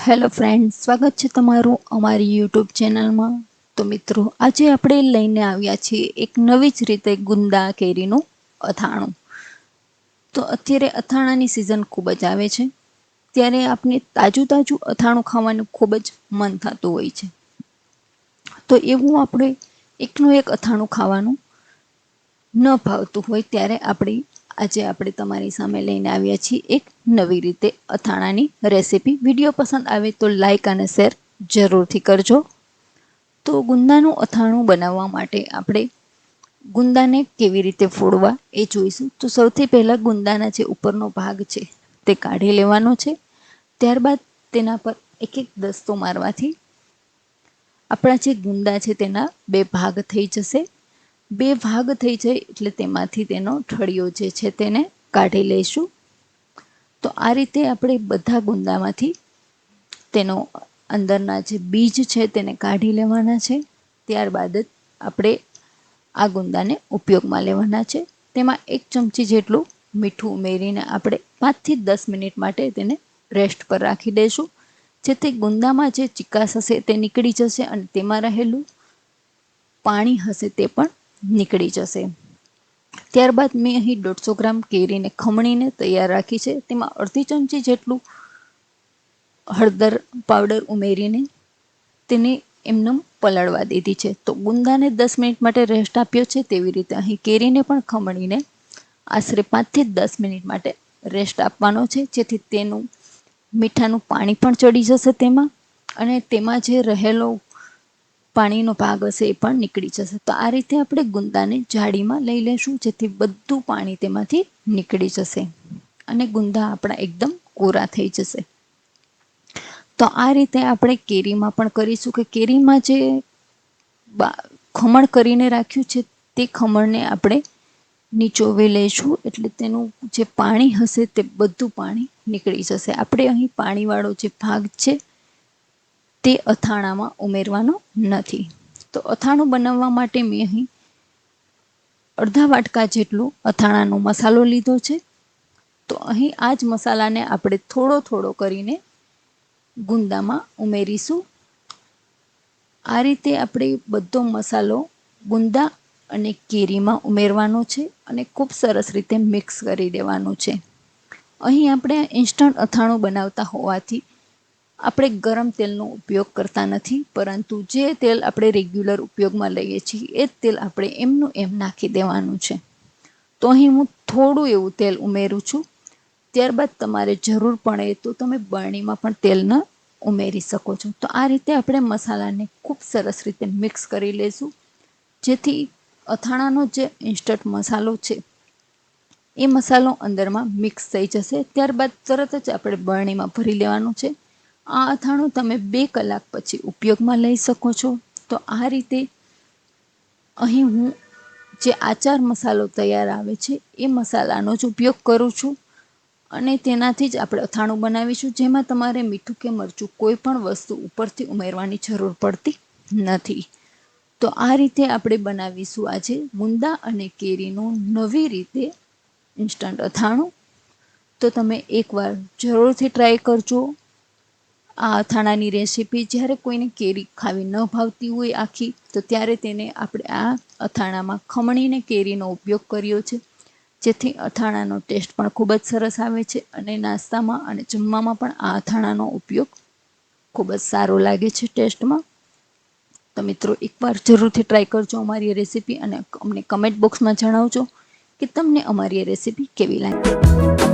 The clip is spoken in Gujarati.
હેલો ફ્રેન્ડ્સ, સ્વાગત છે તમારું અમારી યુટ્યુબ ચેનલમાં। તો મિત્રો, આજે આપણે લઈને આવ્યા છીએ એક નવી જ રીતે ગુંદા કેરીનું અથાણું। તો અત્યારે અથાણાની સિઝન ખૂબ જ આવે છે, ત્યારે આપણે તાજું તાજું અથાણું ખાવાનું ખૂબ જ મન થતું હોય છે। તો એવું આપણે એકનું એક અથાણું ખાવાનું ન ભાવતું હોય ત્યારે આજે આપણે તમારી સામે લઈને આવ્યા છીએ એક નવી રીતે અથાણાની રેસીપી। વિડીયો પસંદ આવે તો લાઈક અને શેર જરૂરથી કરજો। તો ગુંદાનું અથાણું બનાવવા માટે આપણે ગુંદાને કેવી રીતે ફોડવા એ જોઈશું। તો સૌથી પહેલાં ગુંદાના જે ઉપરનો ભાગ છે તે કાઢી લેવાનો છે। ત્યારબાદ તેના પર એક એક દસ્તો મારવાથી આપણા જે ગુંદા છે તેના બે ભાગ થઈ જશે। બે ભાગ થઈ જાય એટલે તેમાંથી તેનો ઠળિયો જે છે તેને કાઢી લઈશું। તો આ રીતે આપણે બધા ગુંદામાંથી તેનો અંદરના જે બીજ છે તેને કાઢી લેવાના છે। ત્યારબાદ જ આપણે આ ગુંદાને ઉપયોગમાં લેવાના છે। તેમાં 1 ચમચી જેટલું મીઠું ઉમેરીને આપણે 5 થી 10 મિનિટ માટે તેને રેસ્ટ પર રાખી દઈશું, જેથી ગુંદામાં જે ચીકાશ હશે તે નીકળી જશે અને તેમાં રહેલું પાણી હશે તે પણ નીકળી જશે। ત્યારબાદ મેં અહીં 150 ગ્રામ કેરીને ખમણીને તૈયાર રાખી છે। તેમાં અડધી ચમચી જેટલું હળદર પાવડર ઉમેરીને તેને એમને પલાળવા દીધી છે। તો ગુંદાને 10 મિનિટ માટે રેસ્ટ આપ્યો છે, તેવી રીતે અહીં કેરીને પણ ખમણીને આશરે 5 થી 10 મિનિટ માટે રેસ્ટ આપવાનો છે, જેથી તેનું મીઠાનું પાણી પણ ચડી જશે તેમાં, અને તેમાં જે રહેલો પાણીનો ભાગ હશે એ પણ નીકળી જશે। તો આ રીતે આપણે ગુંદાને જાળીમાં લઈ લેશું, જેથી બધું પાણી તેમાંથી નીકળી જશે અને ગુંદા આપણા એકદમ કોરા થઈ જશે। તો આ રીતે આપણે કેરીમાં પણ કરીશું કે કેરીમાં જે ખમણ કરીને રાખ્યું છે તે ખમણને આપણે નીચોવી લઈશું, એટલે તેનું જે પાણી હશે તે બધું પાણી નીકળી જશે। આપણે અહીં પાણીવાળો જે ભાગ છે તે અથાણામાં ઉમેરવાનો નથી। તો અથાણું બનાવવા માટે મેં અહીં અડધા વાટકા જેટલું અથાણાનો મસાલો લીધો છે। તો અહીં આ જ મસાલાને આપણે થોડો થોડો કરીને ગુંદામાં ઉમેરીશું। આ રીતે આપણે બધો મસાલો ગુંદા અને કેરીમાં ઉમેરવાનો છે અને ખૂબ સરસ રીતે મિક્સ કરી દેવાનું છે। અહીં આપણે ઇન્સ્ટન્ટ અથાણું બનાવતા હોવાથી આપણે ગરમ તેલનો ઉપયોગ કરતા નથી, પરંતુ જે તેલ આપણે રેગ્યુલર ઉપયોગમાં લઈએ છીએ એ જ તેલ આપણે એમનું એમ નાખી દેવાનું છે। તો અહીં હું થોડું એવું તેલ ઉમેરું છું। ત્યારબાદ તમારે જરૂર પડે તો તમે બરણીમાં પણ તેલ ન ઉમેરી શકો છો। તો આ રીતે આપણે મસાલાને ખૂબ સરસ રીતે મિક્સ કરી લઈશું, જેથી અથાણાનો જે ઇન્સ્ટન્ટ મસાલો છે એ મસાલો અંદરમાં મિક્સ થઈ જશે। ત્યારબાદ તરત જ આપણે બરણીમાં ભરી લેવાનું છે। આ અથાણું તમે 2 કલાક પછી ઉપયોગમાં લઈ શકો છો। તો આ રીતે અહીં હું જે આચાર મસાલો તૈયાર આવે છે એ મસાલાનો જ ઉપયોગ કરું છું, અને તેનાથી જ આપણે અથાણું બનાવીશું, જેમાં તમારે મીઠું કે મરચું કોઈ પણ વસ્તુ ઉપરથી ઉમેરવાની જરૂર પડતી નથી। તો આ રીતે આપણે બનાવીશું આજે ગુંદા અને કેરીનું નવી રીતે ઇન્સ્ટન્ટ અથાણું। તો તમે એકવાર જરૂરથી ટ્રાય કરજો આ અથાણાની રેસીપી। જ્યારે કોઈને કેરી ખાવી ન ભાવતી હોય આખી, તો ત્યારે તેને આપણે આ અથાણામાં ખમણીને કેરીનો ઉપયોગ કર્યો છે, જેથી અથાણાનો ટેસ્ટ પણ ખૂબ જ સરસ આવે છે, અને નાસ્તામાં અને જમવામાં પણ આ અથાણાનો ઉપયોગ ખૂબ જ સારો લાગે છે ટેસ્ટમાં। તો મિત્રો, એકવાર જરૂરથી ટ્રાય કરજો અમારી રેસીપી, અને અમને કમેન્ટ બોક્સમાં જણાવજો કે તમને અમારી રેસીપી કેવી લાગી।